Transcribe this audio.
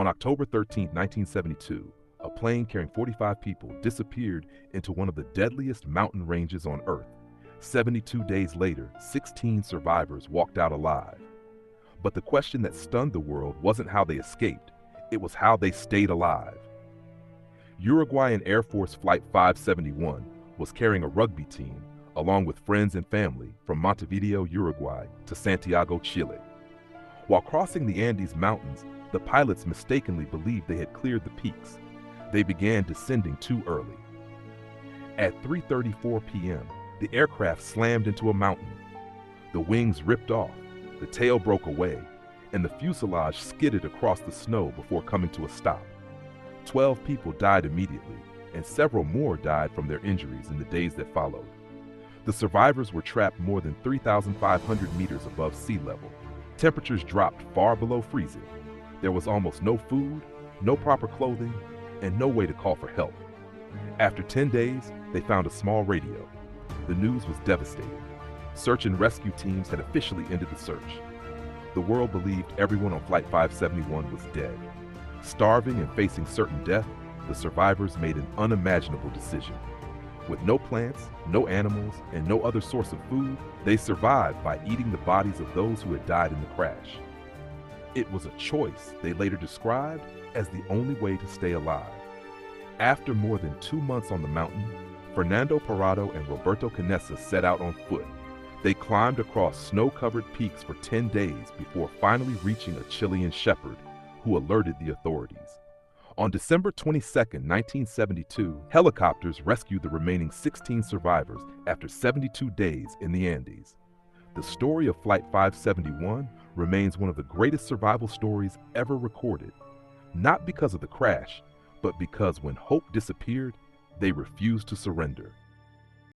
On October 13, 1972, a plane carrying 45 people disappeared into one of the deadliest mountain ranges on Earth. 72 days later, 16 survivors walked out alive. But the question that stunned the world wasn't how they escaped, it was how they stayed alive. Uruguayan Air Force Flight 571 was carrying a rugby team, along with friends and family, from Montevideo, Uruguay, to Santiago, Chile. While crossing the Andes Mountains, the pilots mistakenly believed they had cleared the peaks. They began descending too early. At 3:34 p.m., the aircraft slammed into a mountain. The wings ripped off, the tail broke away, and the fuselage skidded across the snow before coming to a stop. 12 people died immediately, and several more died from their injuries in the days that followed. The survivors were trapped more than 3,500 meters above sea level. Temperatures dropped far below freezing. There was almost no food, no proper clothing, and no way to call for help. After 10 days, they found a small radio. The news was devastating. Search and rescue teams had officially ended the search. The world believed everyone on Flight 571 was dead. Starving and facing certain death, the survivors made an unimaginable decision. With no plants, no animals, and no other source of food, they survived by eating the bodies of those who had died in the crash. It was a choice they later described as the only way to stay alive. After more than 2 months on the mountain, Fernando Parado and Roberto Canessa set out on foot. They climbed across snow-covered peaks for 10 days before finally reaching a Chilean shepherd who alerted the authorities. On December 22, 1972, helicopters rescued the remaining 16 survivors after 72 days in the Andes. The story of Flight 571 remains one of the greatest survival stories ever recorded, not because of the crash, but because when hope disappeared, they refused to surrender.